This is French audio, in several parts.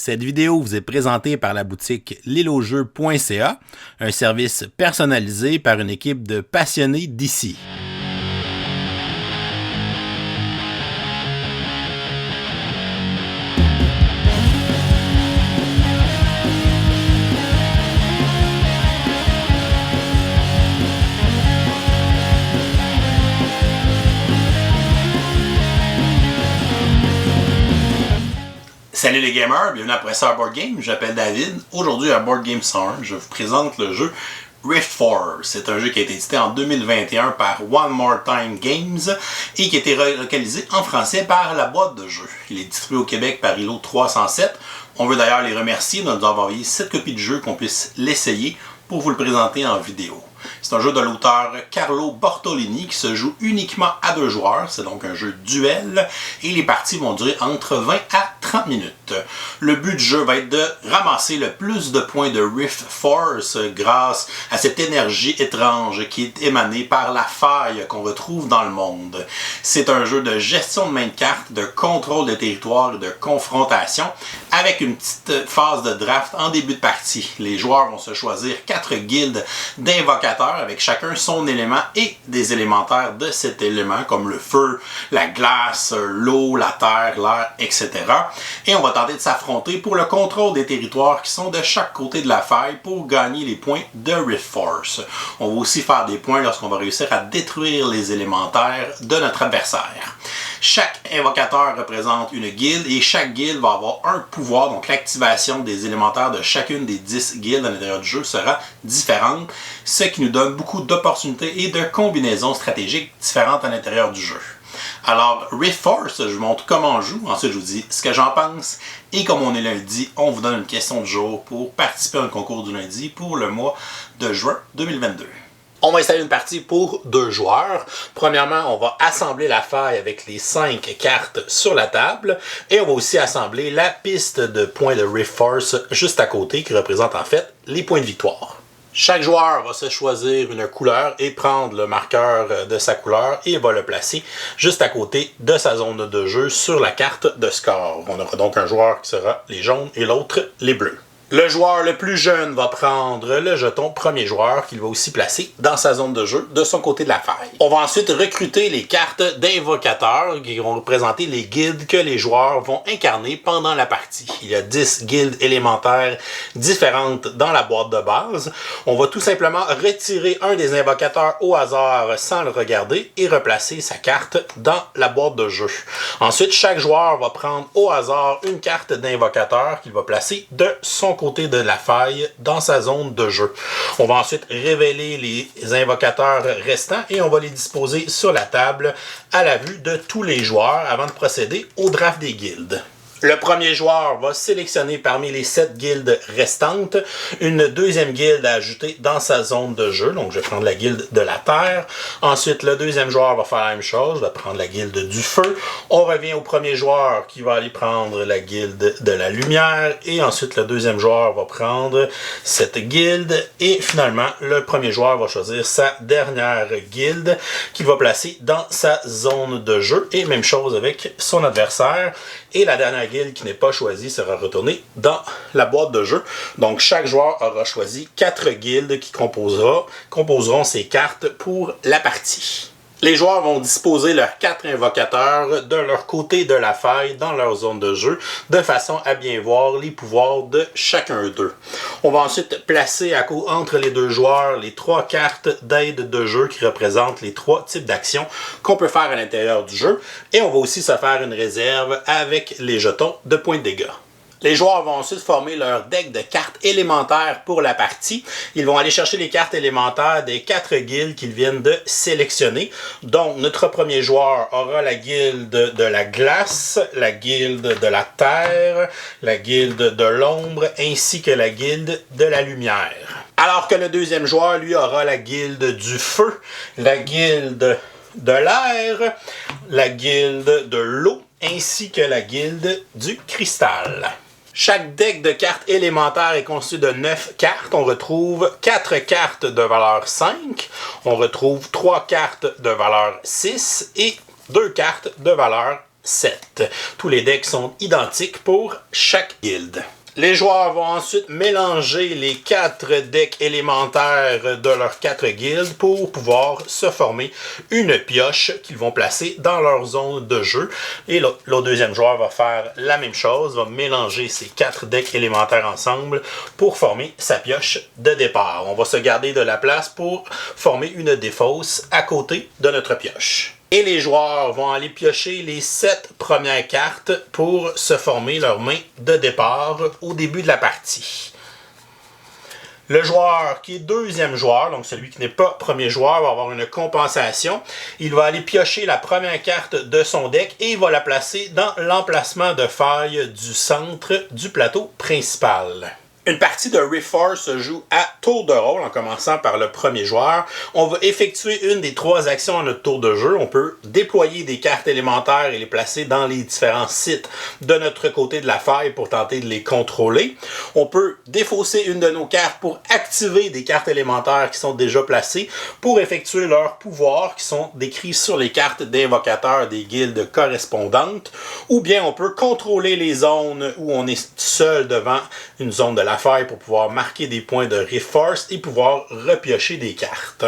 Cette vidéo vous est présentée par la boutique lilojeux.ca, un service personnalisé par une équipe de passionnés d'ici. Salut les gamers, bienvenue à Presseur Board Game, je m'appelle David. Aujourd'hui à Board Game 101, je vous présente le jeu Rift Force. C'est un jeu qui a été édité en 2021 par One More Time Games et qui a été relocalisé en français par La Boîte de Jeux. Il est distribué au Québec par ILO 307. On veut d'ailleurs les remercier de nous avoir envoyé 7 copies de jeu qu'on puisse l'essayer pour vous le présenter en vidéo. C'est un jeu de l'auteur Carlo Bortolini qui se joue uniquement à 2 joueurs. C'est donc un jeu duel et les parties vont durer entre 20 à 30 minutes. Le but du jeu va être de ramasser le plus de points de Rift Force grâce à cette énergie étrange qui est émanée par la faille qu'on retrouve dans le monde. C'est un jeu de gestion de main de cartes, de contrôle de territoire et de confrontation avec une petite phase de draft en début de partie. Les joueurs vont se choisir 4 guildes d'invocateurs avec chacun son élément et des élémentaires de cet élément comme le feu, la glace, l'eau, la terre, l'air, etc. Et on va tenter de s'affronter pour le contrôle des territoires qui sont de chaque côté de la faille pour gagner les points de Rift Force. On va aussi faire des points lorsqu'on va réussir à détruire les élémentaires de notre adversaire. Chaque invocateur représente une guilde et chaque guilde va avoir un pouvoir, donc l'activation des élémentaires de chacune des 10 guildes à l'intérieur du jeu sera différente, ce qui nous donne beaucoup d'opportunités et de combinaisons stratégiques différentes à l'intérieur du jeu. Alors, Rift Force, je vous montre comment on joue, ensuite je vous dis ce que j'en pense, et comme on est lundi, on vous donne une question du jour pour participer à un concours du lundi pour le mois de juin 2022. On va installer une partie pour 2 joueurs. Premièrement, on va assembler la faille avec les 5 cartes sur la table. Et on va aussi assembler la piste de points de Rift Force juste à côté, qui représente en fait les points de victoire. Chaque joueur va se choisir une couleur et prendre le marqueur de sa couleur et va le placer juste à côté de sa zone de jeu sur la carte de score. On aura donc un joueur qui sera les jaunes et l'autre les bleus. Le joueur le plus jeune va prendre le jeton premier joueur qu'il va aussi placer dans sa zone de jeu de son côté de la faille. On va ensuite recruter les cartes d'invocateurs qui vont représenter les guildes que les joueurs vont incarner pendant la partie. Il y a 10 guildes élémentaires différentes dans la boîte de base. On va tout simplement retirer un des invocateurs au hasard sans le regarder et replacer sa carte dans la boîte de jeu. Ensuite, chaque joueur va prendre au hasard une carte d'invocateur qu'il va placer de son côté de la faille dans sa zone de jeu. On va ensuite révéler les invocateurs restants et on va les disposer sur la table à la vue de tous les joueurs avant de procéder au draft des guildes. Le premier joueur va sélectionner parmi les 7 guildes restantes une deuxième guilde à ajouter dans sa zone de jeu. Donc, je vais prendre la guilde de la terre. Ensuite, le deuxième joueur va faire la même chose. Je vais prendre la guilde du feu. On revient au premier joueur qui va aller prendre la guilde de la lumière. Et ensuite, le deuxième joueur va prendre cette guilde. Et finalement, le premier joueur va choisir sa dernière guilde qu'il va placer dans sa zone de jeu. Et même chose avec son adversaire. Et la dernière guilde qui n'est pas choisie sera retournée dans la boîte de jeu. Donc, chaque joueur aura choisi 4 guildes qui composeront ces cartes pour la partie. Les joueurs vont disposer leurs 4 invocateurs de leur côté de la faille dans leur zone de jeu, de façon à bien voir les pouvoirs de chacun d'eux. On va ensuite placer entre les 2 joueurs les 3 cartes d'aide de jeu qui représentent les 3 types d'actions qu'on peut faire à l'intérieur du jeu. Et on va aussi se faire une réserve avec les jetons de points de dégâts. Les joueurs vont ensuite former leur deck de cartes élémentaires pour la partie. Ils vont aller chercher les cartes élémentaires des 4 guildes qu'ils viennent de sélectionner. Donc, notre premier joueur aura la guilde de la glace, la guilde de la terre, la guilde de l'ombre, ainsi que la guilde de la lumière. Alors que le deuxième joueur, lui, aura la guilde du feu, la guilde de l'air, la guilde de l'eau, ainsi que la guilde du cristal. Chaque deck de cartes élémentaires est constitué de 9 cartes. On retrouve 4 cartes de valeur 5, on retrouve 3 cartes de valeur 6 et 2 cartes de valeur 7. Tous les decks sont identiques pour chaque guilde. Les joueurs vont ensuite mélanger les 4 decks élémentaires de leurs 4 guildes pour pouvoir se former une pioche qu'ils vont placer dans leur zone de jeu. Et le deuxième joueur va faire la même chose, va mélanger ces 4 decks élémentaires ensemble pour former sa pioche de départ. On va se garder de la place pour former une défausse à côté de notre pioche. Et les joueurs vont aller piocher les 7 premières cartes pour se former leur main de départ au début de la partie. Le joueur qui est deuxième joueur, donc celui qui n'est pas premier joueur, va avoir une compensation. Il va aller piocher la première carte de son deck et il va la placer dans l'emplacement de faille du centre du plateau principal. Une partie de Rift Force se joue à tour de rôle, en commençant par le premier joueur. On va effectuer une des 3 actions à notre tour de jeu. On peut déployer des cartes élémentaires et les placer dans les différents sites de notre côté de la faille pour tenter de les contrôler. On peut défausser une de nos cartes pour activer des cartes élémentaires qui sont déjà placées pour effectuer leurs pouvoirs qui sont décrits sur les cartes d'invocateurs des guildes correspondantes. Ou bien on peut contrôler les zones où on est seul devant une zone de la faille pour pouvoir marquer des points de Rift Force et pouvoir repiocher des cartes.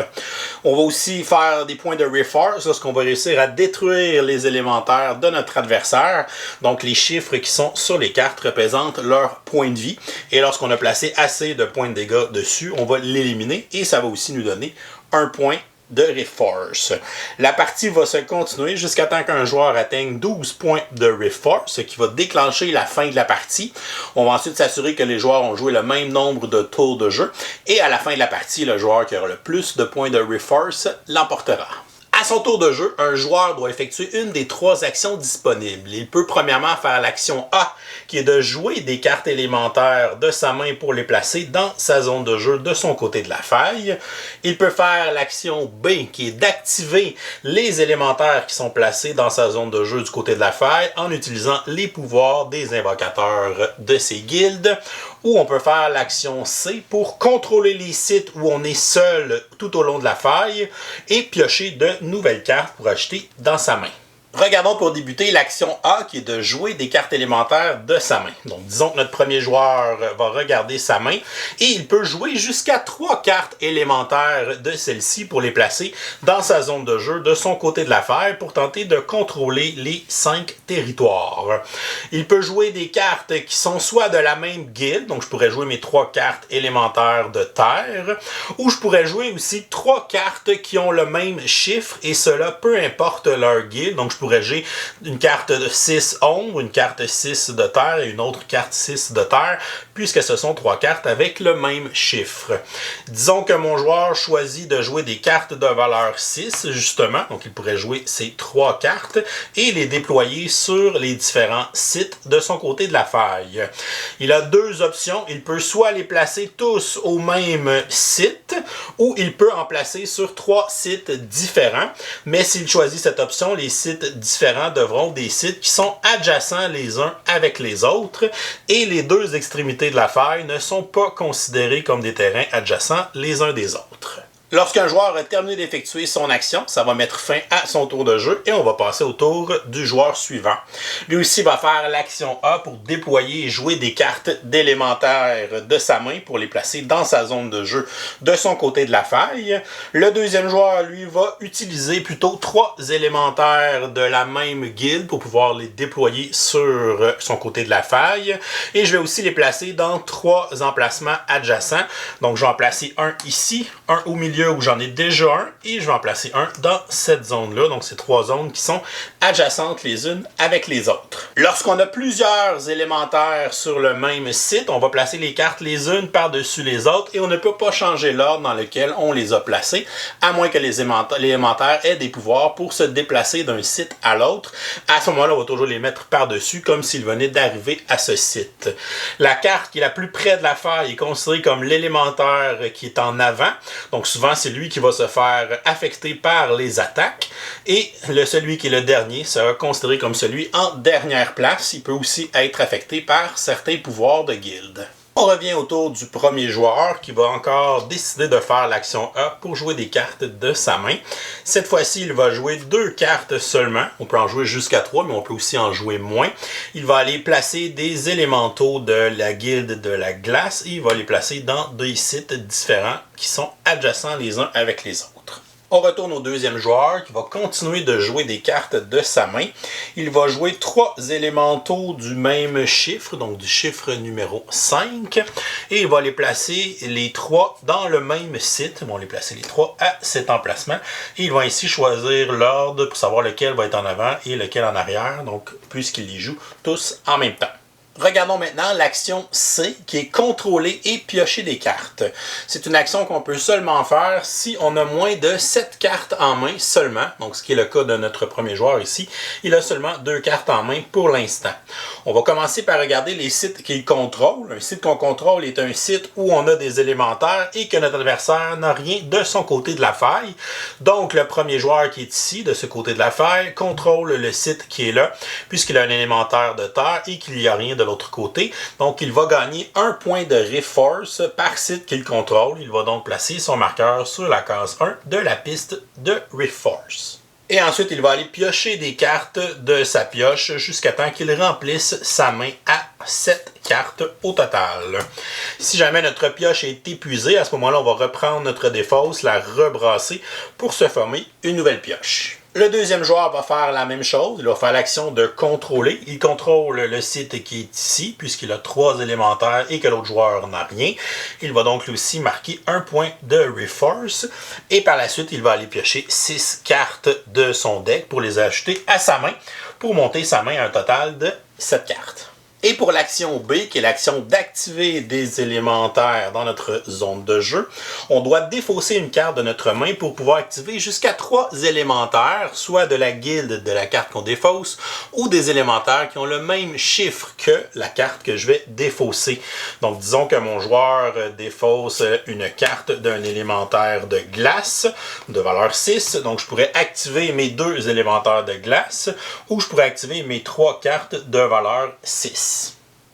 On va aussi faire des points de Rift Force lorsqu'on va réussir à détruire les élémentaires de notre adversaire. Donc les chiffres qui sont sur les cartes représentent leur point de vie. Et lorsqu'on a placé assez de points de dégâts dessus, on va l'éliminer et ça va aussi nous donner un point de Rift Force. La partie va se continuer jusqu'à temps qu'un joueur atteigne 12 points de Rift Force, ce qui va déclencher la fin de la partie. On va ensuite s'assurer que les joueurs ont joué le même nombre de tours de jeu et à la fin de la partie, le joueur qui aura le plus de points de Rift Force l'emportera. À son tour de jeu, un joueur doit effectuer une des 3 actions disponibles. Il peut premièrement faire l'action A, qui est de jouer des cartes élémentaires de sa main pour les placer dans sa zone de jeu de son côté de la faille. Il peut faire l'action B, qui est d'activer les élémentaires qui sont placés dans sa zone de jeu du côté de la faille en utilisant les pouvoirs des invocateurs de ses guildes. Ou on peut faire l'action C pour contrôler les sites où on est seul tout au long de la faille et piocher de nouvelles cartes pour acheter dans sa main. Regardons pour débuter l'action A qui est de jouer des cartes élémentaires de sa main. Donc disons que notre premier joueur va regarder sa main et il peut jouer jusqu'à 3 cartes élémentaires de celle-ci pour les placer dans sa zone de jeu de son côté de la faille pour tenter de contrôler les 5 territoires. Il peut jouer des cartes qui sont soit de la même guilde, donc je pourrais jouer mes 3 cartes élémentaires de terre, ou je pourrais jouer aussi 3 cartes qui ont le même chiffre et cela peu importe leur guilde. Donc je pourrais jouer une carte de 6 ombre, une carte 6 de terre et une autre carte 6 de terre, puisque ce sont 3 cartes avec le même chiffre. Disons que mon joueur choisit de jouer des cartes de valeur 6, justement, donc il pourrait jouer ces 3 cartes et les déployer sur les différents sites de son côté de la faille. Il a 2 options, il peut soit les placer tous au même site, ou il peut en placer sur 3 sites différents, mais s'il choisit cette option, les sites différents devront des sites qui sont adjacents les uns avec les autres et les 2 extrémités de la faille ne sont pas considérées comme des terrains adjacents les uns des autres. Lorsqu'un joueur a terminé d'effectuer son action, ça va mettre fin à son tour de jeu et on va passer au tour du joueur suivant. Lui aussi va faire l'action A pour déployer et jouer des cartes d'élémentaires de sa main pour les placer dans sa zone de jeu de son côté de la faille. Le deuxième joueur, lui, va utiliser plutôt 3 élémentaires de la même guilde pour pouvoir les déployer sur son côté de la faille. Et je vais aussi les placer dans 3 emplacements adjacents. Donc je vais en placer un ici, un au milieu où j'en ai déjà un et je vais en placer un dans cette zone-là. Donc, c'est 3 zones qui sont adjacentes les unes avec les autres. Lorsqu'on a plusieurs élémentaires sur le même site, on va placer les cartes les unes par-dessus les autres et on ne peut pas changer l'ordre dans lequel on les a placées, à moins que les élémentaires aient des pouvoirs pour se déplacer d'un site à l'autre. À ce moment-là, on va toujours les mettre par-dessus comme s'ils venaient d'arriver à ce site. La carte qui est la plus près de la faille est considérée comme l'élémentaire qui est en avant. Donc, souvent, c'est lui qui va se faire affecter par les attaques. Et celui qui est le dernier sera considéré comme celui en dernière place. Il peut aussi être affecté par certains pouvoirs de guilde. On revient autour du premier joueur qui va encore décider de faire l'action A pour jouer des cartes de sa main. Cette fois-ci, il va jouer 2 cartes seulement. On peut en jouer jusqu'à 3, mais on peut aussi en jouer moins. Il va aller placer des élémentaux de la guilde de la glace et il va les placer dans des sites différents qui sont adjacents les uns avec les autres. On retourne au deuxième joueur qui va continuer de jouer des cartes de sa main. Il va jouer 3 élémentaux du même chiffre, donc du chiffre numéro 5. Et il va les placer les 3 dans le même site. Ils vont les placer les 3 à cet emplacement. Et il va ainsi choisir l'ordre pour savoir lequel va être en avant et lequel en arrière. Donc, puisqu'il les joue tous en même temps. Regardons maintenant l'action C qui est contrôler et piocher des cartes. C'est une action qu'on peut seulement faire si on a moins de 7 cartes en main seulement. Donc ce qui est le cas de notre premier joueur ici. Il a seulement 2 cartes en main pour l'instant. On va commencer par regarder les sites qu'il contrôle. Un site qu'on contrôle est un site où on a des élémentaires et que notre adversaire n'a rien de son côté de la faille. Donc le premier joueur qui est ici, de ce côté de la faille, contrôle le site qui est là puisqu'il a un élémentaire de terre et qu'il n'y a rien de l'autre côté. Donc, il va gagner 1 point de Rift Force par site qu'il contrôle. Il va donc placer son marqueur sur la case 1 de la piste de Rift Force. Et ensuite, il va aller piocher des cartes de sa pioche jusqu'à temps qu'il remplisse sa main à 7 cartes au total. Si jamais notre pioche est épuisée, à ce moment-là, on va reprendre notre défausse, la rebrasser pour se former une nouvelle pioche. Le deuxième joueur va faire la même chose. Il va faire l'action de contrôler. Il contrôle le site qui est ici, puisqu'il a 3 élémentaires et que l'autre joueur n'a rien. Il va donc lui aussi marquer 1 point de Rift Force. Et par la suite, il va aller piocher 6 cartes de son deck pour les ajouter à sa main, pour monter sa main à un total de 7 cartes. Et pour l'action B, qui est l'action d'activer des élémentaires dans notre zone de jeu, on doit défausser une carte de notre main pour pouvoir activer jusqu'à 3 élémentaires, soit de la guilde de la carte qu'on défausse, ou des élémentaires qui ont le même chiffre que la carte que je vais défausser. Donc disons que mon joueur défausse une carte d'un élémentaire de glace de valeur 6, donc je pourrais activer mes 2 élémentaires de glace, ou je pourrais activer mes 3 cartes de valeur 6.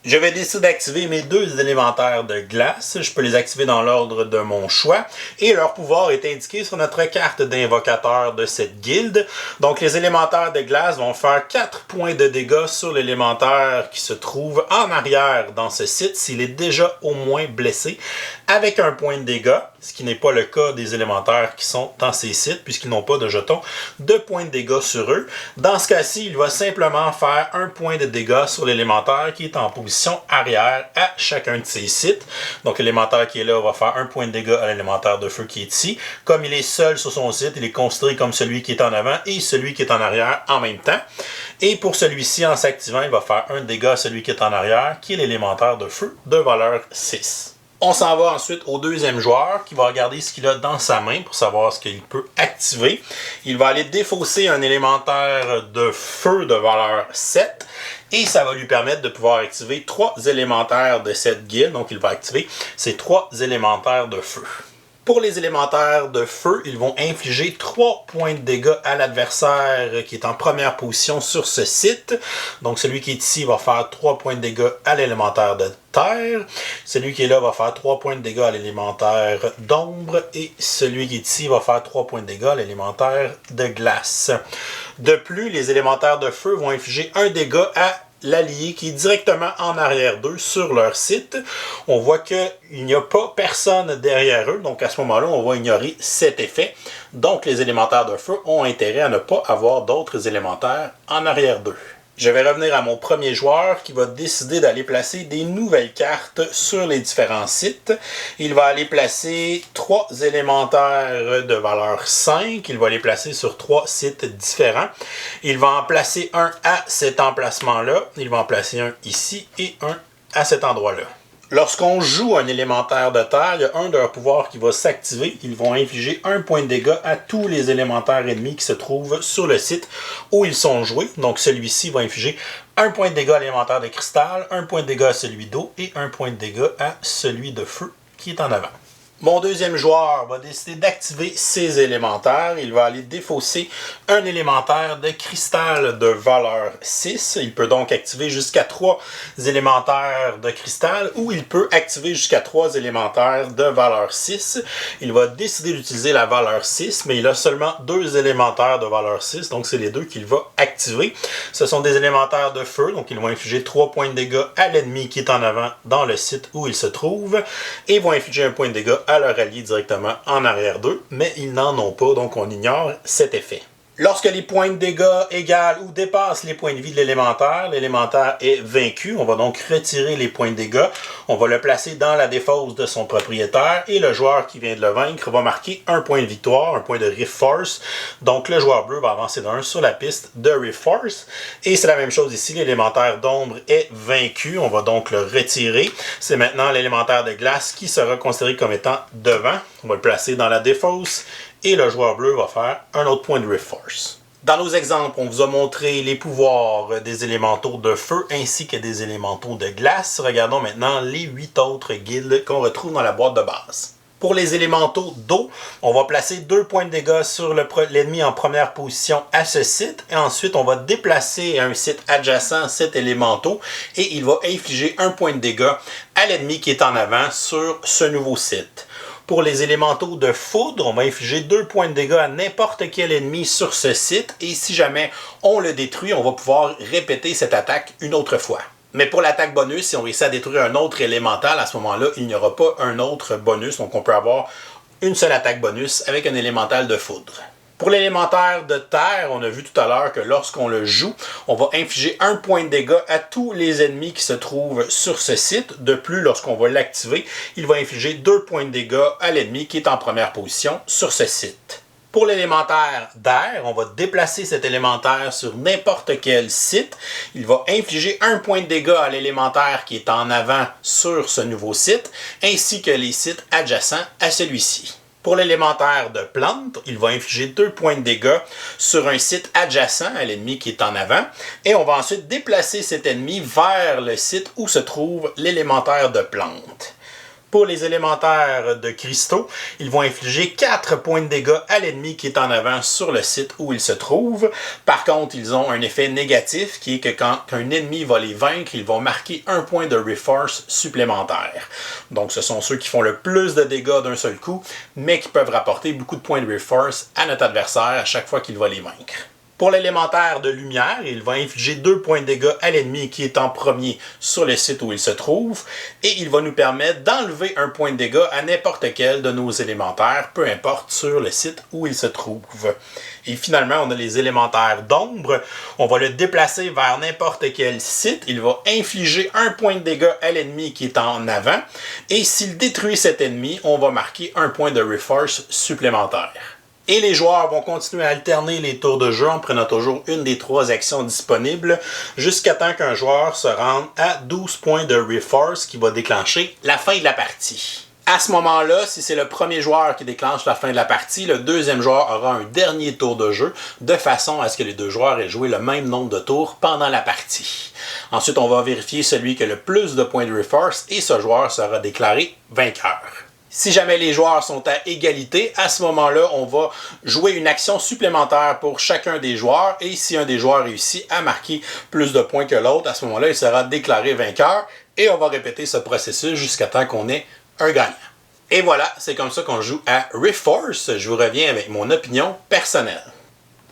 Je vais décider d'activer mes 2 élémentaires de glace. Je peux les activer dans l'ordre de mon choix. Et leur pouvoir est indiqué sur notre carte d'invocateur de cette guilde. Donc les élémentaires de glace vont faire 4 points de dégâts sur l'élémentaire qui se trouve en arrière dans ce site s'il est déjà au moins blessé avec 1 point de dégâts. Ce qui n'est pas le cas des élémentaires qui sont dans ces sites puisqu'ils n'ont pas de jetons de points de dégâts sur eux. Dans ce cas-ci, il va simplement faire 1 point de dégâts sur l'élémentaire qui est en position arrière à chacun de ces sites. Donc l'élémentaire qui est là va faire 1 point de dégâts à l'élémentaire de feu qui est ici. Comme il est seul sur son site, il est considéré comme celui qui est en avant et celui qui est en arrière en même temps. Et pour celui-ci, en s'activant, il va faire 1 dégât à celui qui est en arrière, qui est l'élémentaire de feu de valeur 6. On s'en va ensuite au deuxième joueur qui va regarder ce qu'il a dans sa main pour savoir ce qu'il peut activer. Il va aller défausser un élémentaire de feu de valeur 7 et ça va lui permettre de pouvoir activer 3 élémentaires de cette guilde. Donc il va activer ces 3 élémentaires de feu. Pour les élémentaires de feu, ils vont infliger 3 points de dégâts à l'adversaire qui est en première position sur ce site. Donc celui qui est ici va faire 3 points de dégâts à l'élémentaire de terre. Celui qui est là va faire 3 points de dégâts à l'élémentaire d'ombre. Et celui qui est ici va faire 3 points de dégâts à l'élémentaire de glace. De plus, les élémentaires de feu vont infliger 1 dégât à l'allié qui est directement en arrière d'eux sur leur site. On voit qu'il n'y a pas personne derrière eux, donc à ce moment-là, on va ignorer cet effet. Donc les élémentaires de feu ont intérêt à ne pas avoir d'autres élémentaires en arrière d'eux. Je vais revenir à mon premier joueur qui va décider d'aller placer des nouvelles cartes sur les différents sites. Il va aller placer 3 élémentaires de valeur 5. Il va les placer sur 3 sites différents. Il va en placer un à cet emplacement-là. Il va en placer un ici et un à cet endroit-là. Lorsqu'on joue un élémentaire de terre, il y a un de leurs pouvoirs qui va s'activer. Ils vont infliger 1 point de dégâts à tous les élémentaires ennemis qui se trouvent sur le site où ils sont joués. Donc celui-ci va infliger 1 point de dégâts à l'élémentaire de cristal, 1 point de dégâts à celui d'eau et 1 point de dégâts à celui de feu qui est en avant. Mon deuxième joueur va décider d'activer ses élémentaires. Il va aller défausser un élémentaire de cristal de valeur 6. Il peut donc activer jusqu'à 3 élémentaires de cristal ou il peut activer jusqu'à 3 élémentaires de valeur 6. Il va décider d'utiliser la valeur 6, mais il a seulement 2 élémentaires de valeur 6, donc c'est les deux qu'il va activer. Ce sont des élémentaires de feu, donc ils vont infliger 3 points de dégâts à l'ennemi qui est en avant dans le site où il se trouve et vont infliger un point de dégâts à leur allié directement en arrière d'eux, mais ils n'en ont pas, donc on ignore cet effet. Lorsque les points de dégâts égalent ou dépassent les points de vie de l'élémentaire est vaincu. On va donc retirer les points de dégâts. On va le placer dans la défausse de son propriétaire et le joueur qui vient de le vaincre va marquer un point de victoire, un point de Rift Force. Donc le joueur bleu va avancer d'un sur la piste de Rift Force. Et c'est la même chose ici, l'élémentaire d'ombre est vaincu. On va donc le retirer. C'est maintenant l'élémentaire de glace qui sera considéré comme étant devant. On va le placer dans la défausse. Et le joueur bleu va faire un autre point de Rift Force. Dans nos exemples, on vous a montré les pouvoirs des élémentaux de feu ainsi que des élémentaux de glace. Regardons maintenant les 8 autres guildes qu'on retrouve dans la boîte de base. Pour les élémentaux d'eau, on va placer 2 points de dégâts sur l'ennemi en première position à ce site. Et ensuite, on va déplacer un site adjacent à cet élémentaux et il va infliger 1 point de dégâts à l'ennemi qui est en avant sur ce nouveau site. Pour les élémentaux de foudre, on va infliger 2 points de dégâts à n'importe quel ennemi sur ce site. Et si jamais on le détruit, on va pouvoir répéter cette attaque une autre fois. Mais pour l'attaque bonus, si on réussit à détruire un autre élémental, à ce moment-là, il n'y aura pas un autre bonus. Donc on peut avoir une seule attaque bonus avec un élémental de foudre. Pour l'élémentaire de terre, on a vu tout à l'heure que lorsqu'on le joue, on va infliger 1 point de dégâts à tous les ennemis qui se trouvent sur ce site. De plus, lorsqu'on va l'activer, il va infliger 2 points de dégâts à l'ennemi qui est en première position sur ce site. Pour l'élémentaire d'air, on va déplacer cet élémentaire sur n'importe quel site. Il va infliger 1 point de dégâts à l'élémentaire qui est en avant sur ce nouveau site, ainsi que les sites adjacents à celui-ci. Pour l'élémentaire de plante, il va infliger 2 points de dégâts sur un site adjacent à l'ennemi qui est en avant. Et on va ensuite déplacer cet ennemi vers le site où se trouve l'élémentaire de plante. Pour les élémentaires de cristaux, ils vont infliger 4 points de dégâts à l'ennemi qui est en avant sur le site où il se trouve. Par contre, ils ont un effet négatif qui est que quand un ennemi va les vaincre, ils vont marquer 1 point de Rift Force supplémentaire. Donc ce sont ceux qui font le plus de dégâts d'un seul coup, mais qui peuvent rapporter beaucoup de points de Rift Force à notre adversaire à chaque fois qu'il va les vaincre. Pour l'élémentaire de lumière, il va infliger 2 points de dégâts à l'ennemi qui est en premier sur le site où il se trouve et il va nous permettre d'enlever 1 point de dégâts à n'importe quel de nos élémentaires, peu importe sur le site où il se trouve. Et finalement, on a les élémentaires d'ombre. On va le déplacer vers n'importe quel site. Il va infliger 1 point de dégâts à l'ennemi qui est en avant et s'il détruit cet ennemi, on va marquer 1 point de Rift Force supplémentaire. Et les joueurs vont continuer à alterner les tours de jeu en prenant toujours une des 3 actions disponibles jusqu'à temps qu'un joueur se rende à 12 points de Rift Force qui va déclencher la fin de la partie. À ce moment-là, si c'est le premier joueur qui déclenche la fin de la partie, le deuxième joueur aura un dernier tour de jeu de façon à ce que les deux joueurs aient joué le même nombre de tours pendant la partie. Ensuite, on va vérifier celui qui a le plus de points de Rift Force et ce joueur sera déclaré vainqueur. Si jamais les joueurs sont à égalité, à ce moment-là, on va jouer une action supplémentaire pour chacun des joueurs et si un des joueurs réussit à marquer plus de points que l'autre, à ce moment-là, il sera déclaré vainqueur et on va répéter ce processus jusqu'à temps qu'on ait un gagnant. Et voilà, c'est comme ça qu'on joue à Rift Force. Je vous reviens avec mon opinion personnelle.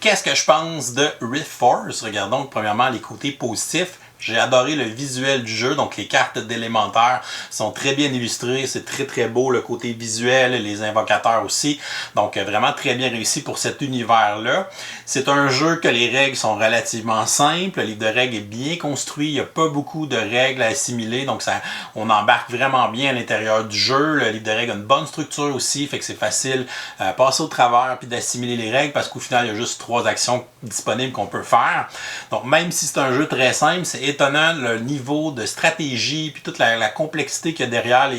Qu'est-ce que je pense de Rift Force? Regardons premièrement les côtés positifs. J'ai adoré le visuel du jeu, donc les cartes d'élémentaires sont très bien illustrées, c'est très très beau le côté visuel, les invocateurs aussi, donc vraiment très bien réussi pour cet univers-là. C'est un jeu que les règles sont relativement simples, le livre de règles est bien construit, il n'y a pas beaucoup de règles à assimiler, donc on embarque vraiment bien à l'intérieur du jeu. Le livre de règles a une bonne structure aussi, fait que c'est facile à passer au travers puis d'assimiler les règles parce qu'au final il y a juste 3 actions disponibles qu'on peut faire. Donc même si c'est un jeu très simple, c'est étonnant le niveau de stratégie puis toute la complexité qu'il y a derrière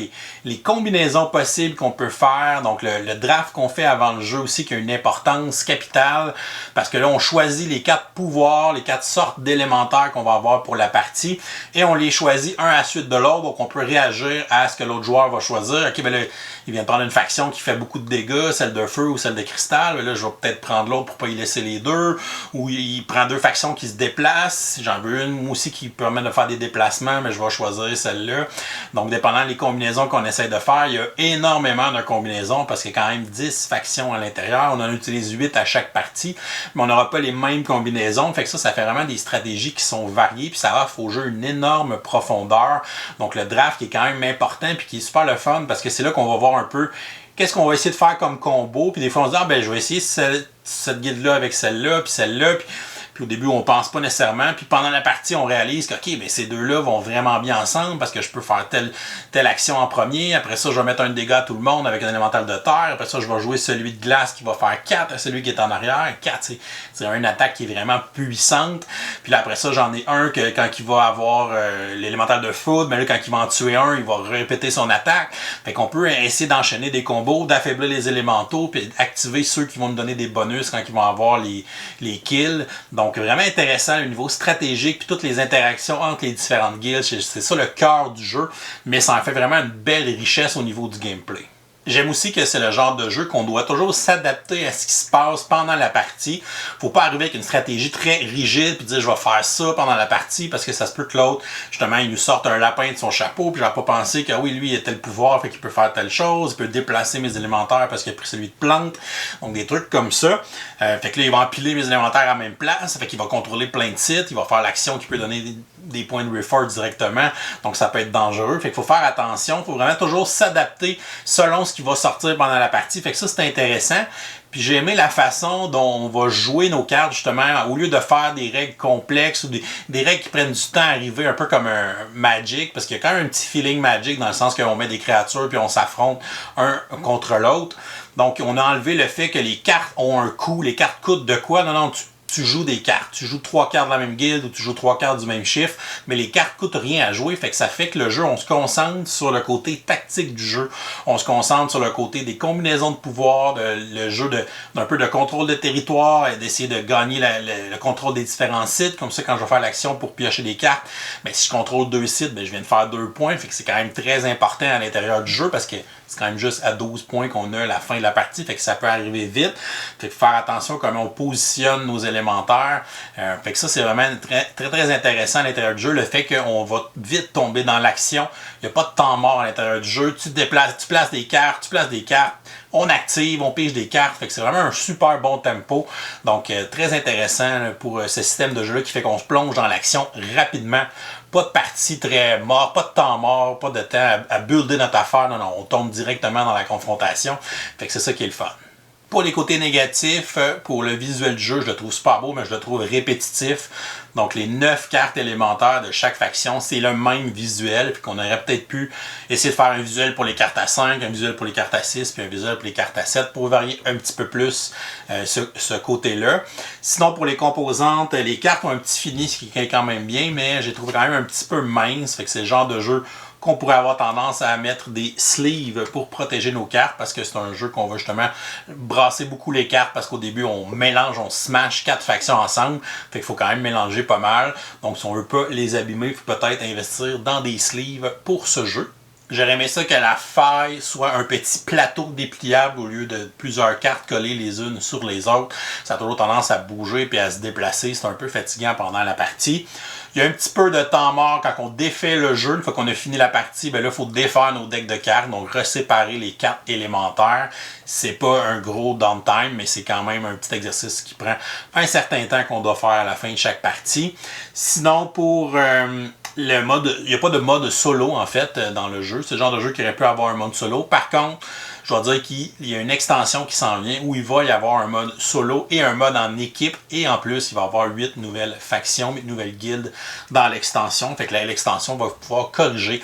les combinaisons possibles qu'on peut faire. Donc le draft qu'on fait avant le jeu aussi qui a une importance capitale parce que là on choisit les 4 pouvoirs, les 4 sortes d'élémentaires qu'on va avoir pour la partie et on les choisit un à la suite de l'autre. Donc on peut réagir à ce que l'autre joueur va choisir. Ok, ben là, il vient de prendre une faction qui fait beaucoup de dégâts, celle de feu ou celle de cristal. Mais là, je vais peut-être prendre l'autre pour pas y laisser les deux. Ou il prend 2 factions qui se déplacent. J'en veux une, moi aussi, qui permet de faire des déplacements, mais je vais choisir celle-là. Donc, dépendant des combinaisons qu'on essaie de faire, il y a énormément de combinaisons parce qu'il y a quand même 10 factions à l'intérieur. On en utilise 8 à chaque partie, mais on n'aura pas les mêmes combinaisons. Fait que ça fait vraiment des stratégies qui sont variées, puis ça offre au jeu une énorme profondeur. Donc, le draft qui est quand même important, puis qui est super le fun parce que c'est là qu'on va voir un peu qu'est-ce qu'on va essayer de faire comme combo. Puis des fois, on se dit, ah ben, je vais essayer cette guilde-là avec celle-là, puis celle-là. Puis au début, on pense pas nécessairement. Puis pendant la partie, on réalise que, OK, ben, ces deux-là vont vraiment bien ensemble parce que je peux faire telle action en premier. Après ça, je vais mettre un dégât à tout le monde avec un élémental de terre. Après ça, je vais jouer celui de glace qui va faire 4 à celui qui est en arrière. 4, c'est une attaque qui est vraiment puissante. Puis là, après ça, j'en ai un que quand il va avoir l'élémental de foudre, mais là, quand il va en tuer un, il va répéter son attaque. Fait qu'on peut essayer d'enchaîner des combos, d'affaiblir les élémentaux, puis activer ceux qui vont nous donner des bonus quand ils vont avoir les kills. Donc, vraiment intéressant le niveau stratégique puis toutes les interactions entre les différentes guildes. C'est ça le cœur du jeu, mais ça en fait vraiment une belle richesse au niveau du gameplay. J'aime aussi que c'est le genre de jeu qu'on doit toujours s'adapter à ce qui se passe pendant la partie. Faut pas arriver avec une stratégie très rigide puis dire je vais faire ça pendant la partie parce que ça se peut que l'autre, justement, il nous sorte un lapin de son chapeau puis j'aurais pas pensé que oui, lui il a tel pouvoir, fait qu'il peut faire telle chose, il peut déplacer mes élémentaires parce qu'il a pris celui de plante. Donc des trucs comme ça. Fait que là, il va empiler mes élémentaires à la même place, fait qu'il va contrôler plein de sites, il va faire l'action qui peut donner des points de reforge directement. Donc ça peut être dangereux. Fait qu'il faut faire attention, il faut vraiment toujours s'adapter selon ce qui va sortir pendant la partie. Fait que ça, c'est intéressant. Puis j'ai aimé la façon dont on va jouer nos cartes, justement, au lieu de faire des règles complexes ou des règles qui prennent du temps à arriver, un peu comme un Magic, parce qu'il y a quand même un petit feeling Magic dans le sens qu'on met des créatures puis on s'affronte un contre l'autre. Donc on a enlevé le fait que les cartes ont un coût, les cartes coûtent de quoi? Non, tu joues des cartes. Tu joues 3 cartes de la même guilde ou tu joues 3 cartes du même chiffre, mais les cartes coûtent rien à jouer, fait que ça fait que le jeu, on se concentre sur le côté tactique du jeu, on se concentre sur le côté des combinaisons de pouvoirs, le jeu d'un peu de contrôle de territoire et d'essayer de gagner le contrôle des différents sites, comme ça quand je vais faire l'action pour piocher des cartes, ben, si je contrôle 2 sites, ben, je viens de faire 2 points, fait que c'est quand même très important à l'intérieur du jeu parce que c'est quand même juste à 12 points qu'on a à la fin de la partie, fait que ça peut arriver vite. Fait que faire attention à comment on positionne nos élémentaires. Fait que ça, c'est vraiment très intéressant à l'intérieur du jeu. Le fait qu'on va vite tomber dans l'action. Il n'y a pas de temps mort à l'intérieur du jeu. Tu places des cartes, on active, on pige des cartes. Fait que c'est vraiment un super bon tempo. Donc, très intéressant pour ce système de jeu-là qui fait qu'on se plonge dans l'action rapidement. Pas de partie très mort, pas de temps mort, pas de temps à builder notre affaire. Non, on tombe directement dans la confrontation. Fait que c'est ça qui est le fun. Pour les côtés négatifs, pour le visuel du jeu, je le trouve super beau, mais je le trouve répétitif. Donc les 9 cartes élémentaires de chaque faction, c'est le même visuel, puis qu'on aurait peut-être pu essayer de faire un visuel pour les cartes à 5, un visuel pour les cartes à 6, puis un visuel pour les cartes à 7, pour varier un petit peu plus ce côté-là. Sinon, pour les composantes, les cartes ont un petit fini, ce qui est quand même bien, mais j'ai trouvé quand même un petit peu mince, fait que c'est le genre de jeu qu'on pourrait avoir tendance à mettre des sleeves pour protéger nos cartes parce que c'est un jeu qu'on va justement brasser beaucoup les cartes parce qu'au début on mélange, on smash 4 factions ensemble, fait qu'il faut quand même mélanger pas mal. Donc si on veut pas les abîmer, il faut peut-être investir dans des sleeves pour ce jeu. J'aurais aimé ça que la faille soit un petit plateau dépliable au lieu de plusieurs cartes collées les unes sur les autres. Ça a toujours tendance à bouger et à se déplacer. C'est un peu fatigant pendant la partie. Il y a un petit peu de temps mort quand on défait le jeu. Une fois qu'on a fini la partie, ben là, il faut défaire nos decks de cartes, donc reséparer les cartes élémentaires. C'est pas un gros downtime, mais c'est quand même un petit exercice qui prend un certain temps qu'on doit faire à la fin de chaque partie. Sinon, pour le mode, il n'y a pas de mode solo en fait dans le jeu. C'est le genre de jeu qui aurait pu avoir un mode solo. Par contre, je dois dire qu'il y a une extension qui s'en vient où il va y avoir un mode solo et un mode en équipe. Et en plus, il va y avoir 8 nouvelles factions, 8 nouvelles guildes dans l'extension. Fait que l'extension va pouvoir corriger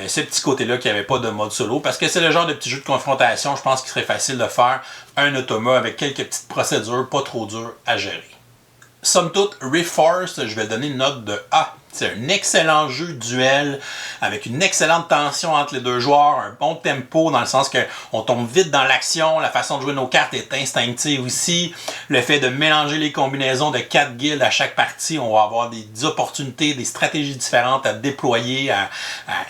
ce petit côté-là qu'il n'y avait pas de mode solo. Parce que c'est le genre de petit jeu de confrontation, je pense qu'il serait facile de faire un automa avec quelques petites procédures pas trop dures à gérer. Somme toute, Rift Force, je vais donner une note de A. C'est un excellent jeu duel avec une excellente tension entre les deux joueurs, un bon tempo dans le sens qu'on tombe vite dans l'action, la façon de jouer nos cartes est instinctive aussi. Le fait de mélanger les combinaisons de 4 guildes à chaque partie, on va avoir des opportunités, des stratégies différentes à déployer, à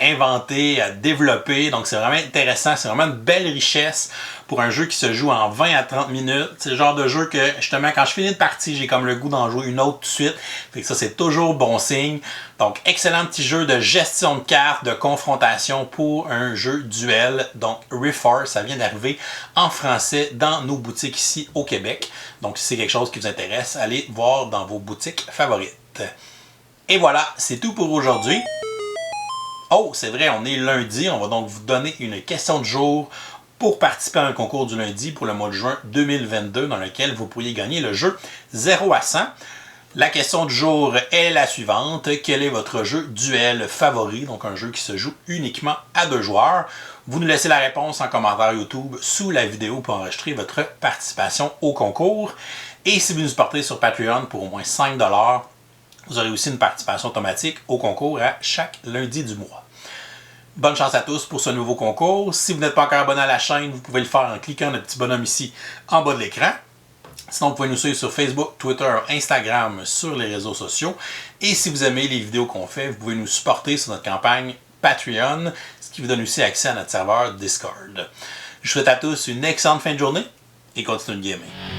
inventer, à développer. Donc c'est vraiment intéressant, c'est vraiment une belle richesse pour un jeu qui se joue en 20 à 30 minutes. C'est le genre de jeu que, justement, quand je finis une partie, j'ai comme le goût d'en jouer une autre tout de suite. Fait que ça, c'est toujours bon signe. Donc, excellent petit jeu de gestion de cartes, de confrontation pour un jeu duel. Donc, Rift4, ça vient d'arriver en français dans nos boutiques ici au Québec. Donc, si c'est quelque chose qui vous intéresse, allez voir dans vos boutiques favorites. Et voilà, c'est tout pour aujourd'hui. Oh, c'est vrai, on est lundi. On va donc vous donner une question du jour pour participer à un concours du lundi pour le mois de juin 2022 dans lequel vous pourriez gagner le jeu 0 à 100. La question du jour est la suivante. Quel est votre jeu duel favori? Donc un jeu qui se joue uniquement à 2 joueurs. Vous nous laissez la réponse en commentaire YouTube sous la vidéo pour enregistrer votre participation au concours. Et si vous nous supportez sur Patreon pour au moins 5 $, vous aurez aussi une participation automatique au concours à chaque lundi du mois. Bonne chance à tous pour ce nouveau concours. Si vous n'êtes pas encore abonné à la chaîne, vous pouvez le faire en cliquant le petit bonhomme ici en bas de l'écran. Sinon, vous pouvez nous suivre sur Facebook, Twitter, Instagram, sur les réseaux sociaux. Et si vous aimez les vidéos qu'on fait, vous pouvez nous supporter sur notre campagne Patreon, ce qui vous donne aussi accès à notre serveur Discord. Je vous souhaite à tous une excellente fin de journée et continuez de gamer.